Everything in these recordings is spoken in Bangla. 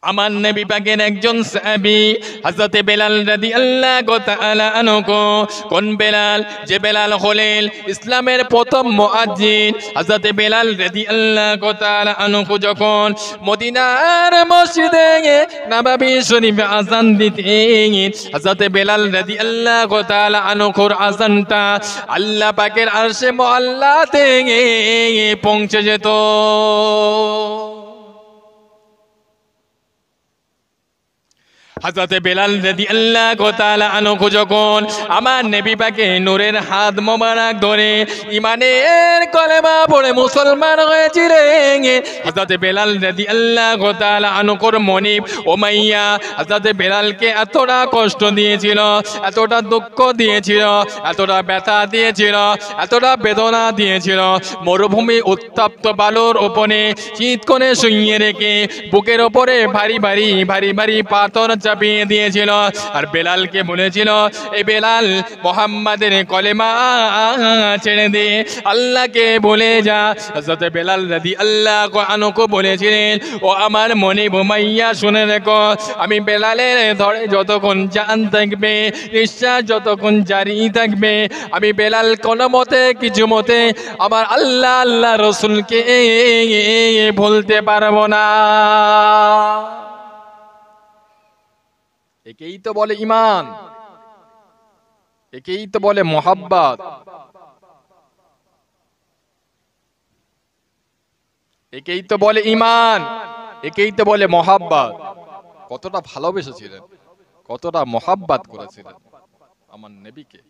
আমার নবী পাকের একজন সাহাবী হযরতে বেলাল রাদিয়াল্লাহু তাআলা আনহু। কোন বেলাল? যে বেলাল হলেন ইসলামের প্রথম মুয়াজ্জিন। হযরতে বেলাল রাদিয়াল্লাহু তাআলা আনহু যখন মদিনার মসজিদে নববী শরীফে আযান দিতেন, হযরতে বেলাল রাদিয়াল্লাহু তাআলা আনহুর আযানটা আল্লাহ পাকের আরশে মুআল্লাতে পৌঁছে যেত। হযরতে বেলাল রাদিয়াল্লাহু তাআলা আনহু যখন আমার নবী পাকে নূরের হাত মোবারক ধরে ঈমানের কলেমা পড়ে মুসলমান হয়েছিলেন, হযরতে বেলাল রাদিয়াল্লাহু তাআলা আনহুর মনিব উমাইয়া হযরতে বেলালকে এতটা কষ্ট দিয়েছিল, এতটা দুঃখ দিয়েছিল, এতটা ব্যথা দিয়েছিল, এতটা বেদনা দিয়েছিল। মরুভূমি উত্তপ্ত বালুর উপরে শীত করে শুইয়ে রেখে বুকের উপরে ভারী ভারী ভারী ভারী পাথর চাপিয়ে দিয়েছিল। আর বেলালকে বলেছিল, এই বেলাল মুহাম্মাদের কলেমা ছেড়ে দে, আল্লাহকে বলে যা। হযরত বেলাল রাদিয়াল্লাহু আনহু বলেছিলেন, ও আমার মনিব উমাইয়া শুনে রেখো, আমি বেলালের ধরে যতক্ষণ জান থাকবে, নিঃশ্বাস যতক্ষণ জারি থাকবে, আমি বেলাল কোনো মতে কিছু মতে আমার আল্লাহ আল্লাহ রসুলকে ভুলতে পারবো না। একেই তো বলে ঈমান, একেই তো বলে মোহাব্বত, একেই তো বলে ঈমান, একেই তো বলে মোহাব্বত। কতটা ভালোবেসেছিলেন, কতটা মোহাব্বত করেছিলেন আমার নবীকে।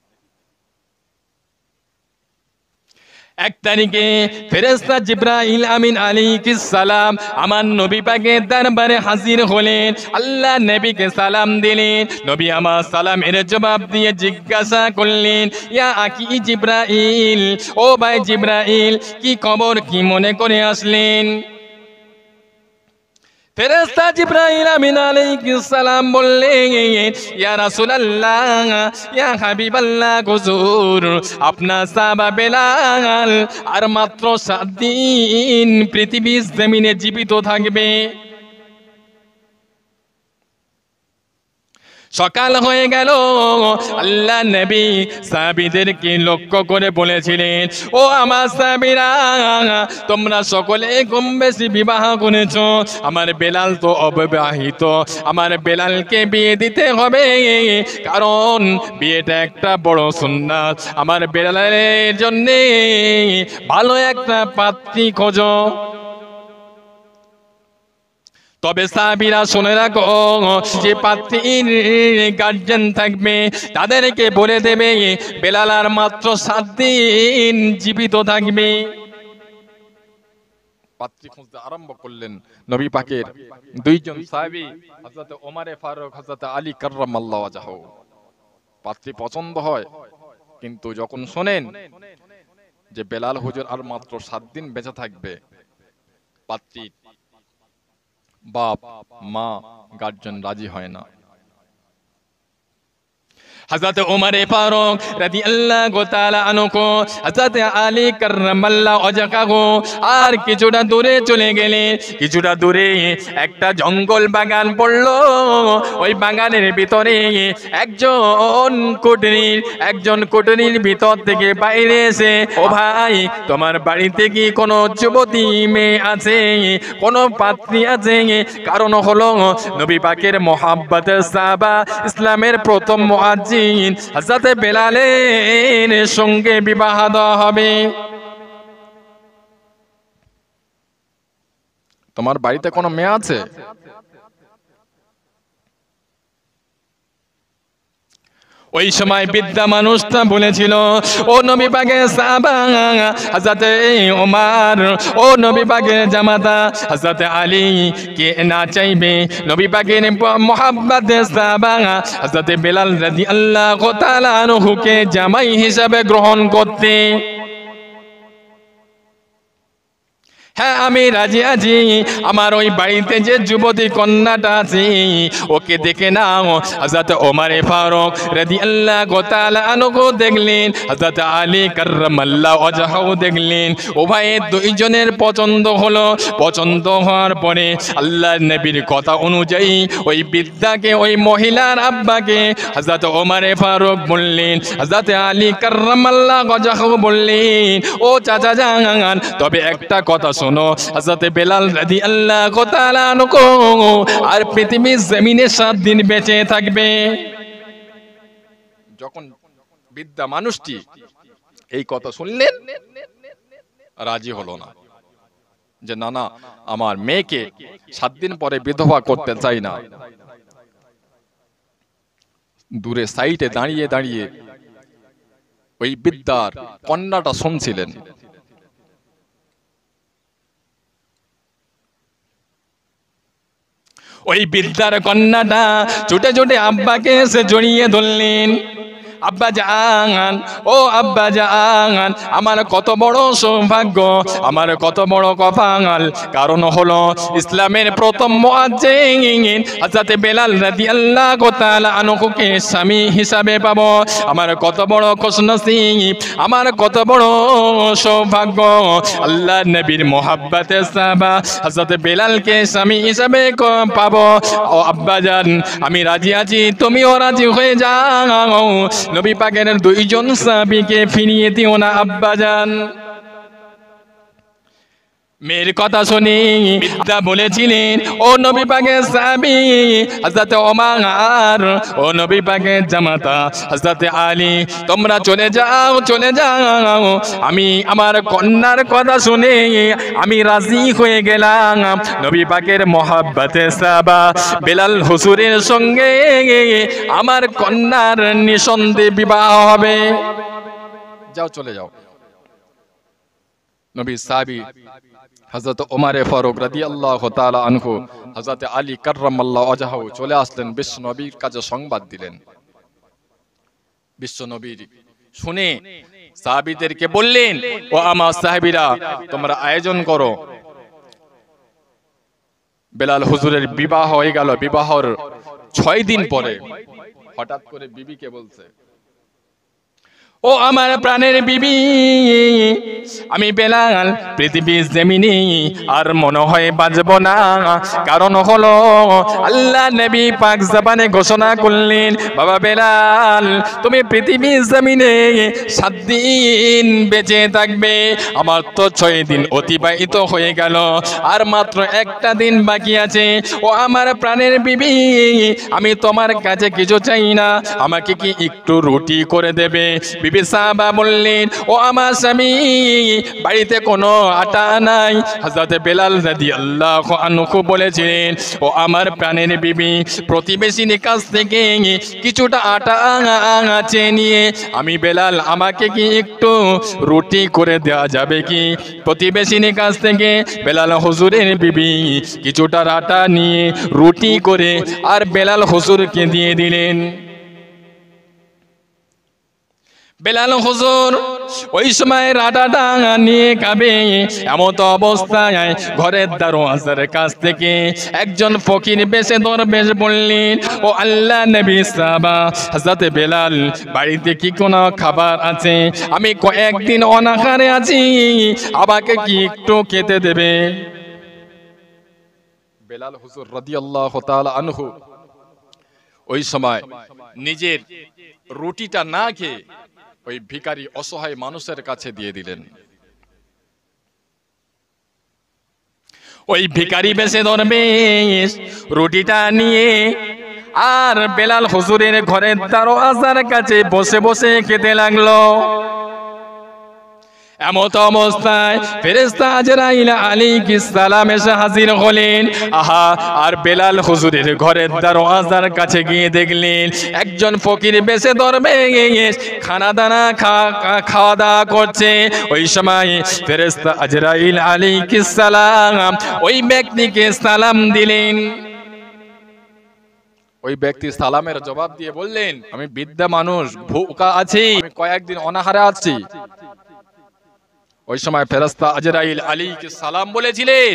এক তারিখে ফেরেশতা জিবরাইল আমিন আলাইহিস সালাম আমার নবী পাকের দরবারে হাজির হলেন। আল্লাহ নবীকে সালাম দিলেন। নবী আমার সালামের জবাব দিয়ে জিজ্ঞাসা করলেন, ইয়া আকি জিবরাইল, ও ভাই জিবরাইল, কি খবর, কি মনে করে আসলেন? ফেরেশতা জিবরাইল আমিন আলাইহিস সালাম বললেন, ইয়া রাসূলুল্লাহ, ইয়া হাবিবাল্লাহ, হুজুর আপনার সাহাবা বেলাল আর মাত্র 7 দিন পৃথিবীর জমিনে জীবিত থাকবে। সকাল হয়ে গেল। আল্লাহ নবী সাহাবীদেরকে লক্ষ্য করে বলেছিলেন, ও আমার সাহাবীরা, তোমরা সকলে কম বেশি বিবাহ করেছো, আমার বেলাল তো অবিবাহিত, আমার বেলালকে বিয়ে দিতে হবে, কারণ বিয়েটা একটা বড় সুন্নাত। আমার বেলালের জন্যে ভালো একটা পাত্রী খোঁজো। তবে সাহাবীরা শুনে রাখো, যে পাত্রীর গার্জিয়ান থাকবে তাদেরকে বলে দেবে বেলাল আর মাত্র 7 দিন জীবিত থাকবে। পাত্রী খুঁজতে আরম্ভ করলেন নবী পাকের দুইজন সাহাবী, হযরত ওমর ফারুক, হযরত আলী কাররামাল্লাহু ওয়াজহু। পাত্রী পছন্দ হয়, কিন্তু যখন শোনেন যে বেলাল হুজুর আর মাত্র 7 দিন বেঁচে থাকবে, পাত্রী বাপ মা গার্জিয়ান রাজি হয় না। হযরত ওমর ফারুক রাদিয়াল্লাহু তাআলা আনহু, হযরত আলী কাররামাল্লাহু ওয়াজহু আর কিছুটা দূরে চলে গেলেন। কিছুটা দূরে একটা জঙ্গল বাগান পড়লো। ওই বাগানের ভিতরে একজন কুটনির ভিতর থেকে বাইরে এসে, ও ভাই, তোমার বাড়িতে কি কোনো যুবতী মেয়ে আছে, কোনো পাত্রী আছে? কারণ হলো নবী পাকের মোহাব্বতের সাহাবা, ইসলামের প্রথম মুয়াজ্জিন হযরতে বেলালের সঙ্গে বিবাহ দেওয়া হবে। তোমার বাড়িতে কোনো মেয়ে আছে? ওই সময় বৃদ্ধা মানুষটা বলেছিল, ও নবী পাকের সাহাবা হযরতে ওমর, ও নবী পাকের জামাতা হযরতে আলী, কে না চাইবে নবী পাকের মুহাব্বতের সাহাবা হযরতে বেলাল রাদিয়াল্লাহু তাআলা আনহুকে জামাই হিসাবে গ্রহণ করতে? হ্যাঁ আমি রাজি আছি, আমার ওই বাড়িতে যে যুবতী কন্যাটা আছে ওকে দেখে নাও। হযরত ওমর ফারুক রাদিয়াল্লাহু তাআলা আনহু দেখলেন, হযরত আলী কাররামাল্লাহু ওয়াজহাহু দেখলেন, উভয়ের দুইজনের পছন্দ হলো। পছন্দ হওয়ার পরে আল্লাহর নবীর কথা অনুযায়ী ওই বৃদ্ধাকে, ওই মহিলার আব্বাকে হযরত ওমর ফারুক বললেন, হযরত আলী কাররামাল্লাহু ওয়াজহাহু বললেন, ও চাচা জান, তবে একটা কথা শোনো, হযরত বেলাল রাদিয়াল্লাহু তাআলা আনহু আর পৃথিবীর জমিনে 7 দিন বেঁচে থাকবে। যখন বৃদ্ধা মানুষটি এই কথা শুনলেন, রাজি হলো না, যে না না, আমার মেয়েকে 7 দিন পরে বিধবা করতে চাই না। দূরে সাইডে দাঁড়িয়ে দাঁড়িয়ে ওই বৃদ্ধার কন্যাটা শুনছিলেন। ওই বৃদ্ধার কন্যাটা ছুটে ছুটে আব্বাকে এসে জড়িয়ে ধরলেন। আব্বা জান, ও আব্বা জান, আমার কত বড় সৌভাগ্য, আমার কত বড় কপাল, কারণ হলো ইসলামের প্রথম মুয়াজ্জিন হযরত বেলাল রাদিয়াল্লাহু তাআলা আনহুকে স্বামী হিসাবে পাবো। আমার কত বড় খুশনসিব, আমার কত বড় সৌভাগ্য, আল্লাহর নবীর মুহাব্বতে সাহাবা হযরত বেলালকে স্বামী হিসাবে পাবো। ও আব্বা জান, আমি রাজি আছি, তুমিও রাজি হয়ে যাও। নবী পাকের দুইজন সাহাবীকে ফিরিয়ে দিও না আব্বা জান। মেয়ের কথা শুনি তা বলেছিলেন, ও নবী পাকের সাহাবী হযরত ওমর, ও নবী পাকের জামাতা হযরত আলী, তোমরা চলে যাও, চলে যাও। আমি আমার কন্যার কথা শুনে আমি রাজি হয়ে গেলাম। নবী পাকের মহব্বতে সাহাবা বেলাল হুজুরের সঙ্গে আমার কন্যার নিঃসন্দেহে বিবাহ হবে। যাও, চলে যাও। নবী সাহাবী হযরত ওমর ফারুক রাদিয়াল্লাহু তাআলা আনহু, হযরত আলী কাররামাল্লাহু ওয়াজহাহু চলে আসলেন, বিশ্ব নবীর কাছে সংবাদ দিলেন। বিশ্ব নবী শুনে সাহাবীদেরকে বললেন, ও আমার সাহাবীরা, তোমরা আয়োজন করো। বেলাল হুজুরের বিবাহ হয়ে গেল। বিবাহর 6 দিন পরে হঠাৎ করে বিবিকে বলছে, ও আমার প্রাণের বিবি, আমি বেলাল পৃথিবীর জমিনে আর মনে হয় বাঁচব না। কারণ হলো আল্লাহ নবী পাক জবানে ঘোষণা করলেন, বাবা বেলাল, তুমি পৃথিবীর জমিনে 7 দিন বেঁচে থাকবে। আমার তো 6 দিন অতিবাহিত হয়ে গেল, আর মাত্র একটা দিন বাকি আছে। ও আমার প্রাণের বিবি, আমি তোমার কাছে কিছু চাই না, আমাকে কি একটু রুটি করে দেবে? বিবি সাহাবা বললেন, ও আমার স্বামী, বাড়িতে কোনো আটা নাই। হযরত বেলাল রাদিয়াল্লাহু আনহু বলেছিলেন, ও আমার প্রাণের বিবি, প্রতিবেশীর কাছ থেকে কিছুটা আটা চেয়ে নিয়ে আমি বেলাল, আমাকে কি একটু রুটি করে দেওয়া যাবে কি? প্রতিবেশীর কাছ থেকে বেলাল হুজুরের বিবি কিছুটা আটা নিয়ে রুটি করে আর বেলাল হুজুরকে দিয়ে দিলেন। বেলাল হুজুর ওই সময় আটাটা নিয়ে খাবে, এমত অবস্থায় ঘরের দরওয়াজার কাছ থেকে একজন ফকির বেশে দরবেশ বললেন, ও আল্লাহ নবী সাহাবা হযরত বেলাল, বাড়িতে কি কোনো খাবার আছে? আমি কয়েকদিন অনাহারে আছি, আমাকে কি একটু খেতে দেবে? বেলাল হুজুর রাদিয়াল্লাহু তাআলা আনহু ওই সময় নিজের রুটিটা না খেয়ে ওই ভিখারি অসহায় মানুষের কাছে দিয়ে দিলেন। ওই ভিখারি বেশে দরবেশ রুটিটা নিয়ে আর বেলাল হুজুরের ঘরের দরওয়াজার কাছে বসে বসে খেতে লাগলো। এমত অবস্থায় ফেরেশতা আজরাইল আলাইহিস সালাম এসে হাজির হলেন। আহা, আর বেলাল হুজুরের ঘরের দরওয়াজার কাছে গিয়ে দেখলেন একজন ফকির বেশে দরবেশ খাওয়া দাওয়া করছে। ওই সময় ফেরেশতা আজরাইল আলাইহিস সালাম ওই ব্যক্তিকে সালাম দিলেন। ওই ব্যক্তি সালামের জবাব দিয়ে বললেন, আমি বৃদ্ধা মানুষ, ভুকা আছি, আমি কয়েকদিন অনাহারে আছি। ওই সময় ফেরেশতা আজরাইল আলীকে সালাম বলেছিলেন,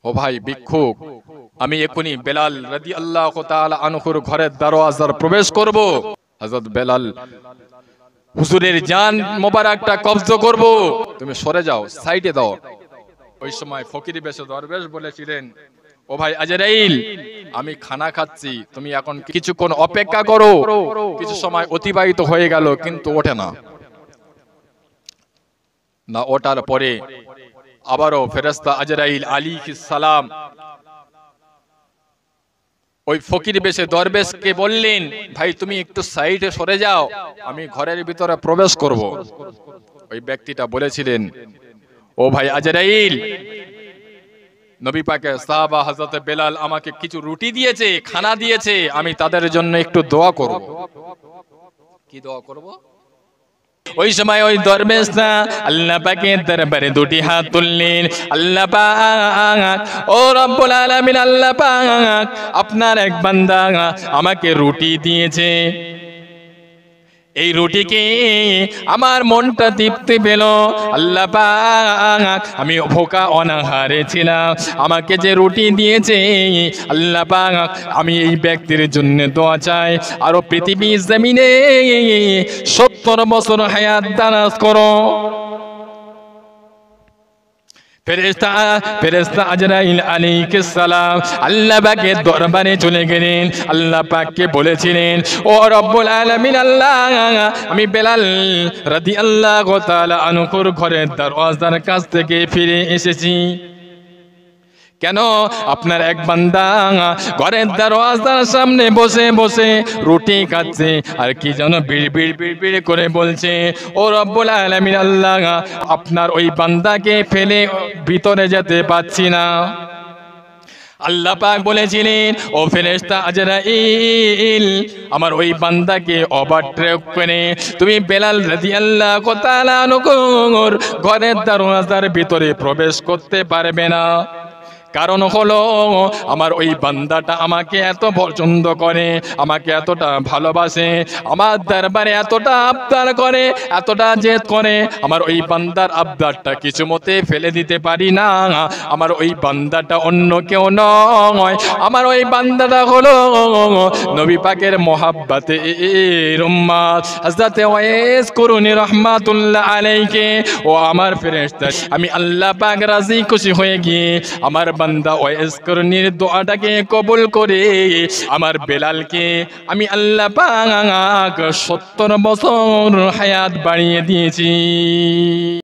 ও ভাই ভিক্ষুক, আমি এখনই বেলাল রাদিয়াল্লাহু তাআলা আনহুর ঘরের দরওয়াজার প্রবেশ করব। হযরত বেলাল হুজুরের জান মোবারকটা কবজা করব, তুমি সরে যাও, সাইডে দাও। ওই সময় ফকির বেশে দরবেশ বলেছিলেন, ও ভাই আজরাইল, আমি খানা খাচ্ছি, তুমি এখন কিছুক্ষণ অপেক্ষা করো। কিছু সময় অতিবাহিত হয়ে গেল, কিন্তু ওঠে না। না ওঠার পরে আবারও ফেরেশতা আজরাইল আলাইহিস সালাম ওই ফকির বেশে দরবেশকে বললেন, ভাই তুমি একটু সাইডে সরে যাও, আমি ঘরের ভিতরে প্রবেশ করব। ওই ব্যক্তিটা বলেছিলেন, ও ভাই আজরাইল, নবী পাকের সাহাবা হযরত বেলাল আমাকে কিছু রুটি দিয়েছে, খানা দিয়েছে, আমি তাদের জন্য একটু দোয়া করব। কি দোয়া করব? ওই সময় ওই দরবেশটা আল্লাহ পাকের দরবারে দুটি হাত তুললেন, আল্লাহ পাক, ও রব্বুল আলামিন, আল্লাহ পাক, আপনার এক বান্দা আমাকে রুটি দিয়েছে, এই রুটিকে আমার মনটা তৃপ্তি পেল। আল্লাহ পাক, আমি ভোকা অনাহারে ছিলাম, আমাকে যে রুটি দিয়েছে, আল্লাহ পাক, আমি এই ব্যক্তির জন্য দোয়া চাই, আরো পৃথিবী জমিনে 70 বছর হায়াত দারাজ করো। ফেরেশতা আজরাইল আলাইহিস সালাম আল্লাহ পাকের দরবারে চলে গেলেন। আল্লাহ পাককে বলেছিলেন, ও রব্বুল আলামিন, আল্লাহ, আমি বেলাল রাদিয়াল্লাহু তাআলা আনহুর ঘরের দরওয়াজার কাছ থেকে ফিরে এসেছি। কেন? আপনার এক বান্দা ঘরের দরওয়াজার সামনে বসে বসে রুটি খাচ্ছে আর কি যেন বিড়বিড় করে বলছে, ও রব্বুল আলামিন, আল্লাহ, আপনার ওই বান্দাকে ফেলে ভিতরে যেতে পাচ্ছি না। আল্লাহ পাক বলেছিলেন, ও ফেরেশতা আজরাইল, আমার ওই বান্দাকে ওভারটেক করে তুমি বেলাল রাদিয়াল্লাহু তাআলা আনহুর ঘরের দরওয়াজার ভিতরে প্রবেশ করতে পারবে না। কারণ হলো, আমার ওই বান্দাটা আমাকে এত পছন্দ করে, আমাকে এতটা ভালোবাসে, আমার দরবারে এতটা আবদার করে, এতটা জেদ করে, আমার ওই বান্দার আবদারটা কিছু মতে ফেলে দিতে পারি না। আমার ওই বান্দাটা অন্য কেউ নয়, আমার ওই বান্দাটা হলো নবী পাকের মোহাব্বতে এর উম্মত হযরত ওয়াইস করুনি রাহমাতুল্লাহ আলাইহি। ও আমার ফেরেশতা, আমি আল্লাহ পাক রাজি খুশি হয়ে গিয়ে আমার বান্দা ওয়াইস করুনির দোয়াটাকে কবুল করে আমার বেলালকে আমি আল্লাহ পাক 70 বছর হায়াত বাড়িয়ে দিয়েছি।